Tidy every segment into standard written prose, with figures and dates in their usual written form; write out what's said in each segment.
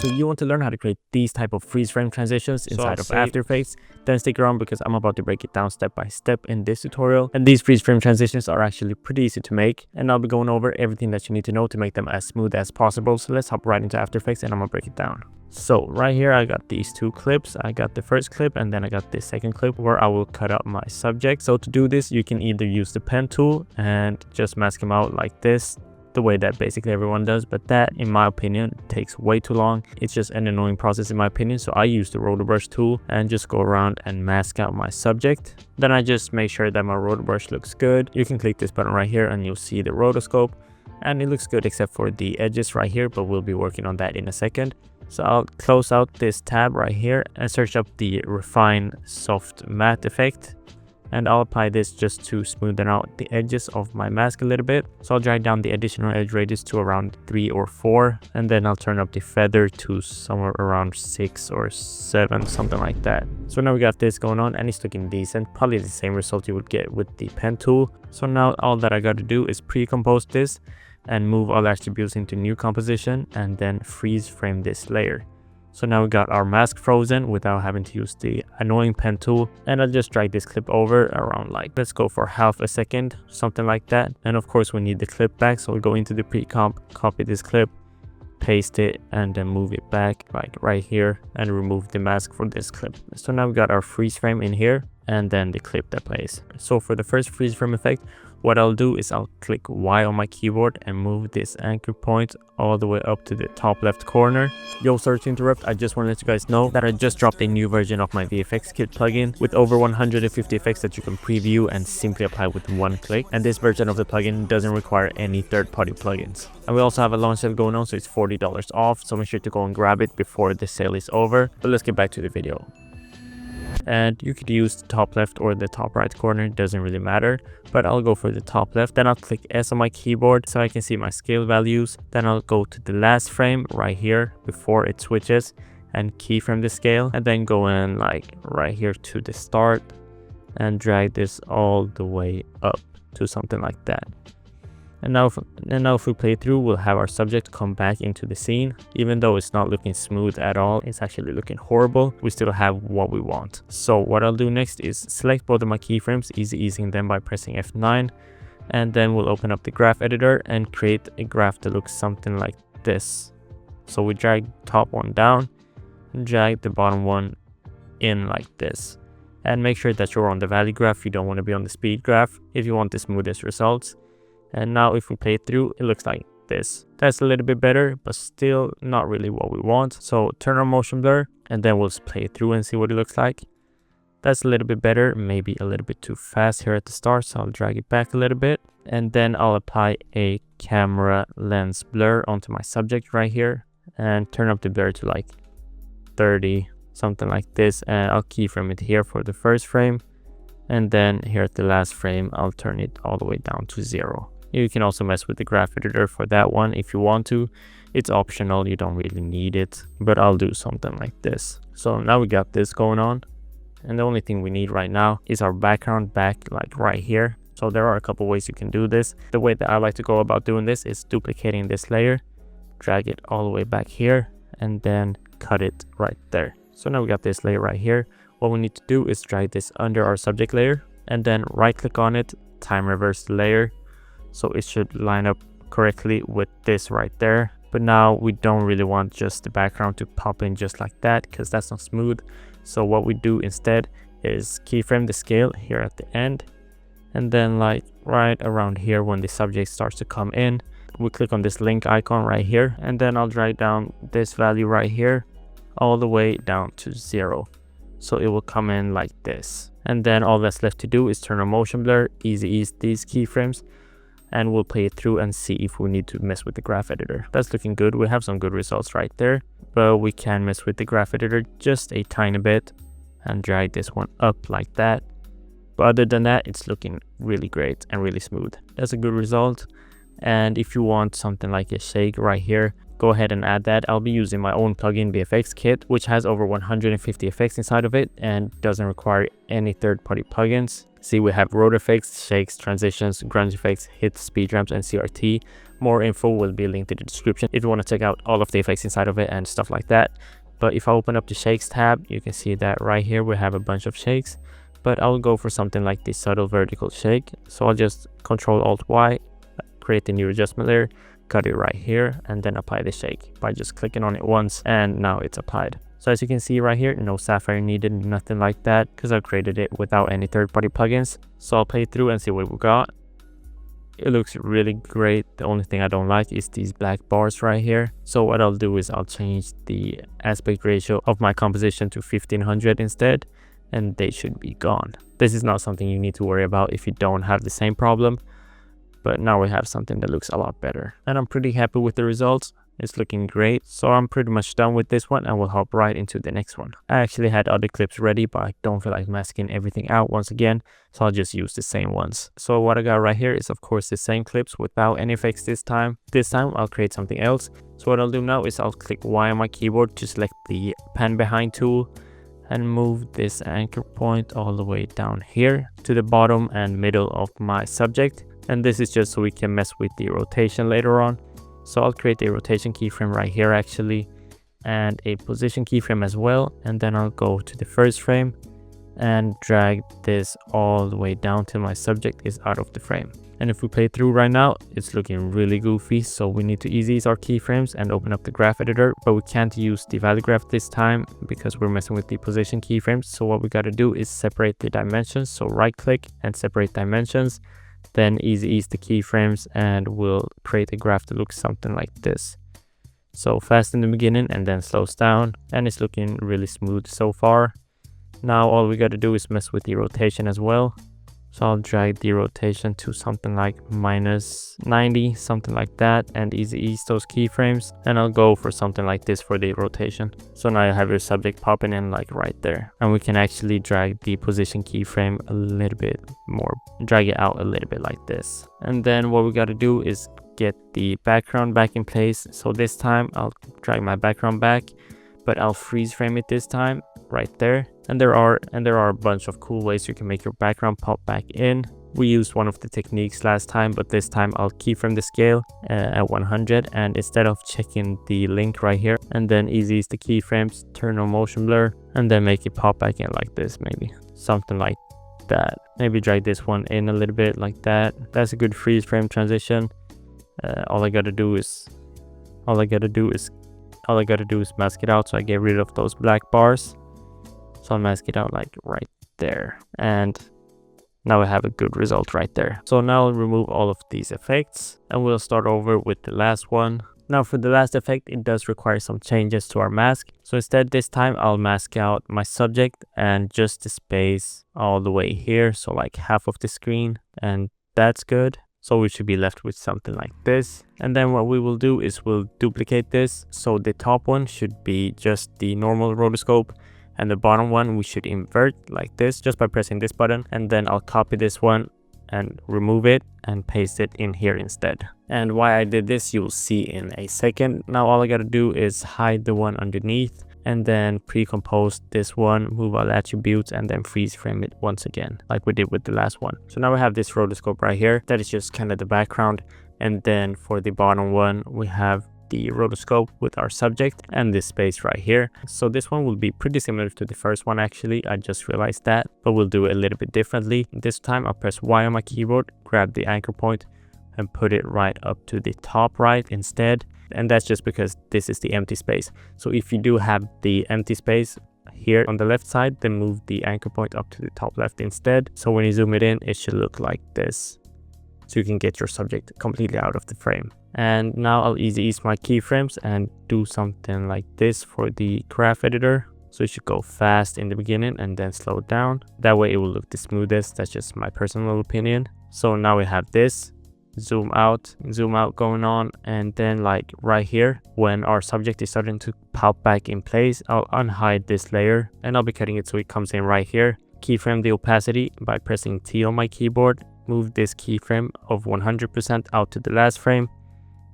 So you want to learn how to create these type of freeze frame transitions inside of After Effects, then stick around because I'm about to break it down step by step in this tutorial. And these freeze frame transitions are actually pretty easy to make, and I'll be going over everything that you need to know to make them as smooth as possible. So let's hop right into After Effects and I'm gonna break it down. So right here I got these two clips. I got the first clip and then I got this second clip where I will cut out my subject. So to do this, you can either use the pen tool and just mask him out like this, the way that basically everyone does, but that in my opinion takes way too long. It's just an annoying process in my opinion. So I use the rotor brush tool and just go around and mask out my subject. Then I just make sure that my rotor brush looks good. You can click this button right here and you'll see the rotoscope, and it looks good except for the edges right here, but we'll be working on that in a second. So I'll close out this tab right here and search up the refine soft matte effect, and I'll apply this just to smoothen out the edges of my mask a little bit. So I'll drag down the additional edge radius to around 3 or 4, and then I'll turn up the feather to somewhere around 6 or 7, something like that. So now we got this going on and it's looking decent, probably the same result you would get with the pen tool. So now all that I got to do is pre-compose this and move all attributes into new composition and then freeze frame this layer. So now we got our mask frozen without having to use the annoying pen tool, and I'll just drag this clip over around, like, let's go for half a second, something like that. And of course we need the clip back, so we'll go into the pre-comp, copy this clip, paste it, and then move it back like right here and remove the mask for this clip. So now we got our freeze frame in here and then the clip that plays. So for the first freeze frame effect, what I'll do is I'll click Y on my keyboard and move this anchor point all the way up to the top left corner. Yo, sorry to interrupt, I just want to let you guys know that I just dropped a new version of my VFX Kit plugin with over 150 effects that you can preview and simply apply with one click. And this version of the plugin doesn't require any third-party plugins. And we also have a launch sale going on, so it's $40 off, so make sure to go and grab it before the sale is over. But let's get back to the video. And you could use the top left or the top right corner, it doesn't really matter, but I'll go for the top left. Then I'll click S on my keyboard so I can see my scale values. Then I'll go to the last frame right here before it switches and keyframe the scale, and then go in like right here to the start and drag this all the way up to something like that. And now if we play through, we'll have our subject come back into the scene. Even though it's not looking smooth at all, it's actually looking horrible, we still have what we want. So what I'll do next is select both of my keyframes, easing them by pressing F9, and then we'll open up the graph editor and create a graph that looks something like this. So we drag top one down and drag the bottom one in like this, and make sure that you're on the value graph. You don't want to be on the speed graph if you want the smoothest results. And now if we play through, it looks like this. That's a little bit better, but still not really what we want. So turn on motion blur and then we'll play through and see what it looks like. That's a little bit better, maybe a little bit too fast here at the start, so I'll drag it back a little bit. And then I'll apply a camera lens blur onto my subject right here and turn up the blur to like 30, something like this. And I'll keyframe it here for the first frame. And then here at the last frame, I'll turn it all the way down to 0. You can also mess with the graph editor for that one if you want to. It's optional, you don't really need it, but I'll do something like this. So now we got this going on, and the only thing we need right now is our background back like right here. So there are a couple ways you can do this. The way that I like to go about doing this is duplicating this layer, drag it all the way back here, and then cut it right there. So now we got this layer right here. What we need to do is drag this under our subject layer and then right click on it, time reverse the layer, so it should line up correctly with this right there. But now we don't really want just the background to pop in just like that, because that's not smooth. So what we do instead is keyframe the scale here at the end, and then like right around here when the subject starts to come in, we click on this link icon right here, and then I'll drag down this value right here all the way down to 0. So it will come in like this. And then all that's left to do is turn on motion blur, ease these keyframes, and we'll play it through and see if we need to mess with the graph editor. That's looking good. We have some good results right there, but we can mess with the graph editor just a tiny bit and drag this one up like that. But other than that, it's looking really great and really smooth. That's a good result. And if you want something like a shake right here, go ahead and add that. I'll be using my own plugin VFX Kit, which has over 150 effects inside of it and doesn't require any third-party plugins. See, we have rotor effects, shakes, transitions, grunge effects, hits, speed ramps, and CRT. More info will be linked in the description if you want to check out all of the effects inside of it and stuff like that. But if I open up the shakes tab, you can see that right here we have a bunch of shakes, but I'll go for something like the subtle vertical shake. So I'll just Control Alt Y, create a new adjustment layer, cut it right here, and then apply the shake by just clicking on it once, and now it's applied. So as you can see right here, no sapphire needed, nothing like that, because I created it without any third-party plugins. So I'll play through and see what we got. It looks really great. The only thing I don't like is these black bars right here. So what I'll do is I'll change the aspect ratio of my composition to 1500 instead, and they should be gone. This is not something you need to worry about if you don't have the same problem, but now we have something that looks a lot better. And I'm pretty happy with the results. It's looking great. So I'm pretty much done with this one and we'll hop right into the next one. I actually had other clips ready, but I don't feel like masking everything out once again, so I'll just use the same ones. So what I got right here is of course the same clips without any effects this time. This time I'll create something else. So what I'll do now is I'll click Y on my keyboard to select the pan behind tool and move this anchor point all the way down here to the bottom and middle of my subject. And this is just so we can mess with the rotation later on. So I'll create a rotation keyframe right here actually, and a position keyframe as well. And then I'll go to the first frame and drag this all the way down till my subject is out of the frame. And if we play through right now, it's looking really goofy. So we need to ease our keyframes and open up the graph editor, but we can't use the value graph this time because we're messing with the position keyframes. So what we got to do is separate the dimensions. So right click and separate dimensions. Then ease the keyframes and we'll create a graph that looks something like this. So fast in the beginning and then slows down, and it's looking really smooth so far. Now all we got to do is mess with the rotation as well. So I'll drag the rotation to something like -90, something like that, and ease those keyframes. And I'll go for something like this for the rotation. So now you have your subject popping in like right there. And we can actually drag the position keyframe a little bit more, drag it out a little bit like this. And then what we got to do is get the background back in place. So this time I'll drag my background back, but I'll freeze frame it this time right there. And there are a bunch of cool ways you can make your background pop back in. We used one of the techniques last time, but this time I'll keyframe the scale at 100, and instead of checking the link right here and then ease the keyframes, turn on motion blur, and then make it pop back in like this, maybe something like that. Maybe drag this one in a little bit like that. That's a good freeze frame transition. All I gotta do is mask it out, so I get rid of those black bars. So I'll mask it out like right there, and now I have a good result right there. So now I'll remove all of these effects and we'll start over with the last one. Now for the last effect, it does require some changes to our mask. So instead this time I'll mask out my subject and just the space all the way here, so like half of the screen, and that's good. So we should be left with something like this. And then what we will do is we'll duplicate this. So the top one should be just the normal rotoscope, and the bottom one we should invert like this just by pressing this button. And then I'll copy this one and remove it and paste it in here instead. And why I did this you'll see in a second. Now all I gotta do is hide the one underneath and then pre-compose this one, move all attributes, and then freeze frame it once again like we did with the last one. So now we have this rotoscope right here that is just kind of the background. And then for the bottom one we have the rotoscope with our subject and this space right here. So this one will be pretty similar to the first one actually, I just realized that, but we'll do it a little bit differently. This time I'll press Y on my keyboard, grab the anchor point and put it right up to the top right instead. And that's just because this is the empty space. So if you do have the empty space here on the left side, then move the anchor point up to the top left instead. So when you zoom it in, it should look like this. So you can get your subject completely out of the frame. And now I'll ease my keyframes and do something like this for the graph editor. So it should go fast in the beginning and then slow down. That way it will look the smoothest. That's just my personal opinion. So now we have this zoom out going on, and then like right here when our subject is starting to pop back in place, I'll unhide this layer and I'll be cutting it so it comes in right here. Keyframe the opacity by pressing T on my keyboard. Move this keyframe of 100% out to the last frame,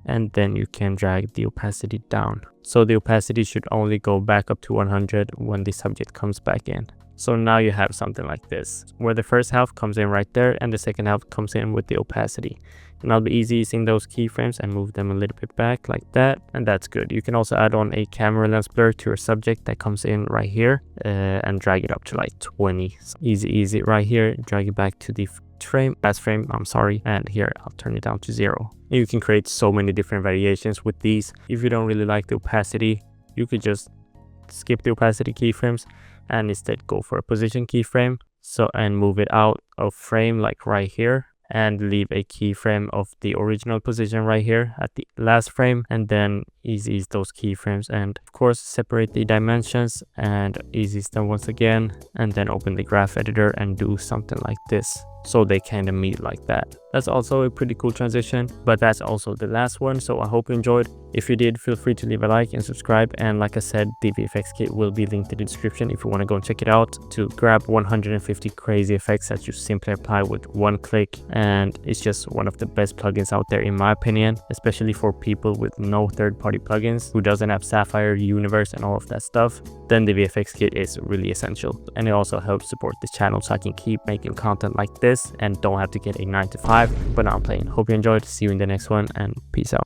and then you can drag the opacity down. So the opacity should only go back up to 100 when the subject comes back in. So now you have something like this, where the first half comes in right there and the second half comes in with the opacity. And I'll be easy using those keyframes and move them a little bit back like that, and that's good. You can also add on a camera lens blur to your subject that comes in right here and drag it up to like 20. So easy right here, drag it back to the last frame, and here I'll turn it down to 0. You can create so many different variations with these. If you don't really like the opacity, you could just skip the opacity keyframes and instead go for a position keyframe, and move it out of frame like right here, and leave a keyframe of the original position right here at the last frame, and then easy those keyframes, and of course separate the dimensions and easy them once again, and then open the graph editor and do something like this, so they kind of meet like that. That's also a pretty cool transition, but that's also the last one. So I hope you enjoyed. If you did, feel free to leave a like and subscribe, and like I said, the VFX kit will be linked in the description if you want to go and check it out, to grab 150 crazy effects that you simply apply with one click. And it's just one of the best plugins out there in my opinion, especially for people with no third-party plugins, who doesn't have Sapphire, Universe and all of that stuff. Then the VFX kit is really essential, and it also helps support this channel so I can keep making content like this and don't have to get a 9 to 5. But now I'm playing. Hope you enjoyed. See you in the next one, and peace out.